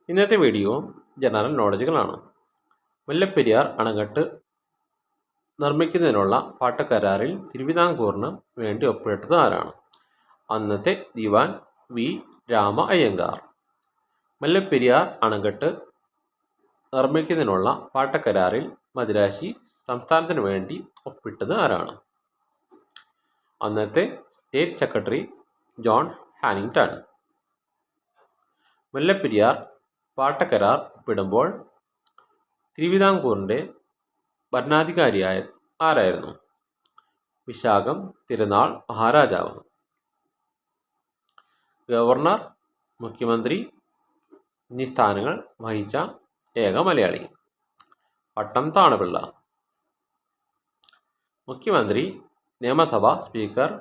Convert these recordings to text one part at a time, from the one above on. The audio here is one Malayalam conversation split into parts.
ഇന്നത്തെ വീഡിയോ ജനറൽ നോളജുകളാണ്. മുല്ലപ്പെരിയാർ അണക്കെട്ട് നിർമ്മിക്കുന്നതിനുള്ള പാട്ടക്കരാറിൽ തിരുവിതാംകൂറിന് വേണ്ടി ഒപ്പിട്ടത് ആരാണ്? അന്നത്തെ ദിവാൻ വി രാമ അയ്യങ്കാർ. മുല്ലപ്പെരിയാർ അണക്കെട്ട് നിർമ്മിക്കുന്നതിനുള്ള പാട്ടക്കരാറിൽ മദിരാശി സംസ്ഥാനത്തിന് വേണ്ടി ഒപ്പിട്ടത് ആരാണ്? അന്നത്തെ state secretary John Hannington. Mullaperiyar പാട്ടക്കരാർ ഒപ്പിടുമ്പോൾ തിരുവിതാംകൂറിൻ്റെ ഭരണാധികാരിയായ ആരായിരുന്നു? വിശാഖം തിരുനാൾ മഹാരാജാവ്. ഗവർണർ, മുഖ്യമന്ത്രി എന്നീ സ്ഥാനങ്ങൾ വഹിച്ച ഏക മലയാളി? പട്ടം താണപിള്ള. മുഖ്യമന്ത്രി, നിയമസഭാ സ്പീക്കർ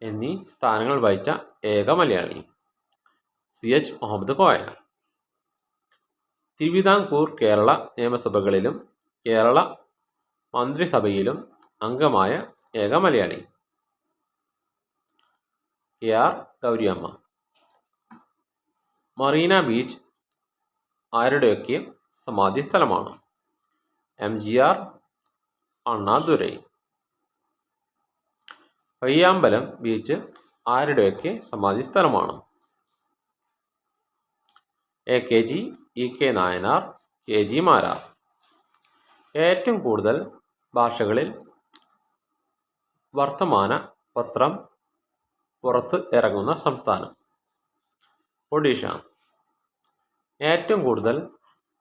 എന്നീ സ്ഥാനങ്ങൾ വഹിച്ച ഏക മലയാളി? CH മുഹമ്മദ് കോയ. തിരുവിതാംകൂർ കേരള നിയമസഭകളിലും കേരള മന്ത്രിസഭയിലും അംഗമായ ഏക മലയാളി? KR ഗൗരിയമ്മ. മറീന ബീച്ച് ആരുടെയൊക്കെ സമാധി സ്ഥലമാണ്? MGR, അണ്ണാദുരൈ. പയ്യാമ്പലം ബീച്ച് ആരുടെയൊക്കെ സമാധി സ്ഥലമാണ്? AKG, EK Nayanar, KG Marar. ഏറ്റവും കൂടുതൽ ഭാഷകളിൽ വർത്തമാന പത്രം പുറത്ത് ഇറങ്ങുന്ന സംസ്ഥാനം? ഒഡീഷ. ഏറ്റവും കൂടുതൽ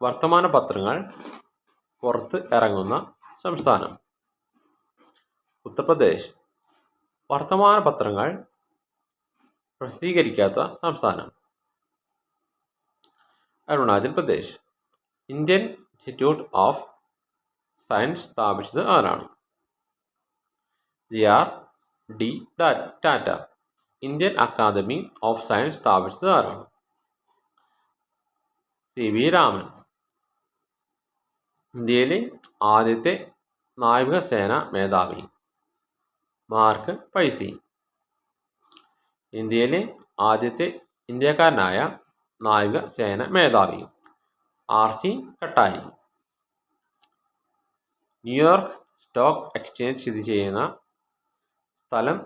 വർത്തമാന പത്രങ്ങൾ പുറത്ത് ഇറങ്ങുന്ന സംസ്ഥാനം? ഉത്തർപ്രദേശ്. വർത്തമാന പത്രങ്ങൾ പ്രസിദ്ധീകരിക്കാത്ത സംസ്ഥാനം? Arunachal Pradesh. Indian institute of science സ്ഥാപിച്ചത് ആരാണ്? JR-D Tata. Indian academy of science സ്ഥാപിച്ചത് ആരാണ്? CV രാമൻ. ഇന്ത്യയിലെ ആദ്യത്തെ നാവികസേന മേധാവി? Mark Pizey. ഇന്ത്യയിലെ ആദ്യത്തെ ഇന്ത്യക്കാരനായ നാവികസേന മേധാവി? RC കട്ടായി. ന്യൂയോർക്ക് സ്റ്റോക്ക് എക്സ്ചേഞ്ച് സ്ഥിതി ചെയ്യുന്ന സ്ഥലം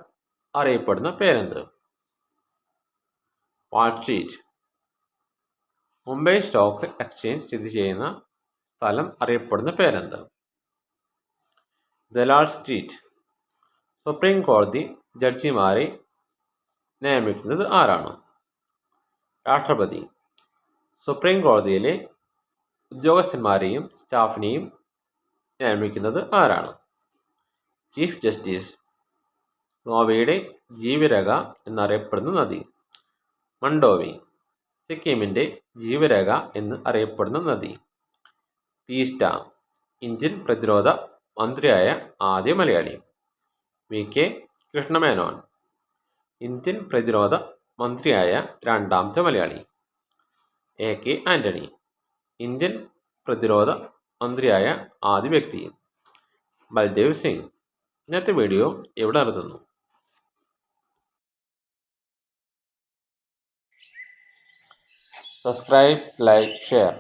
അറിയപ്പെടുന്ന പേരെന്ത്? Wall Street. Mumbai stock exchange സ്ഥിതി ചെയ്യുന്ന സ്ഥലം അറിയപ്പെടുന്ന പേരെന്ത്? ദലാൽ സ്ട്രീറ്റ്. സുപ്രീം കോടതി ജഡ്ജിമാരെ നിയമിക്കുന്നത് ആരാണ്? രാഷ്ട്രപതി. സുപ്രീം കോടതിയിലെ ഉദ്യോഗസ്ഥന്മാരെയും സ്റ്റാഫിനെയും നിയമിക്കുന്നത് ആരാണ്? Chief justice. ഗോവയുടെ ജീവരേഖ എന്നറിയപ്പെടുന്ന നദി? മണ്ഡോവി. സിക്കിമിൻ്റെ ജീവരേഖ എന്ന് അറിയപ്പെടുന്ന നദി? തീസ്റ്റ. ഇന്ത്യൻ പ്രതിരോധ മന്ത്രിയായ ആദ്യ മലയാളി? VK കൃഷ്ണമേനോൻ. ഇന്ത്യൻ പ്രതിരോധ മന്ത്രിയായ രണ്ടാമത്തെ മലയാളി? AK ആൻ്റണി. ഇന്ത്യൻ പ്രതിരോധ മന്ത്രിയായ ആദ്യ വ്യക്തി? ബൽദേവ് സിംഗ്. ഇന്നത്തെ വീഡിയോ ഇവിടെ നിർത്തുന്നു. Subscribe, like, share.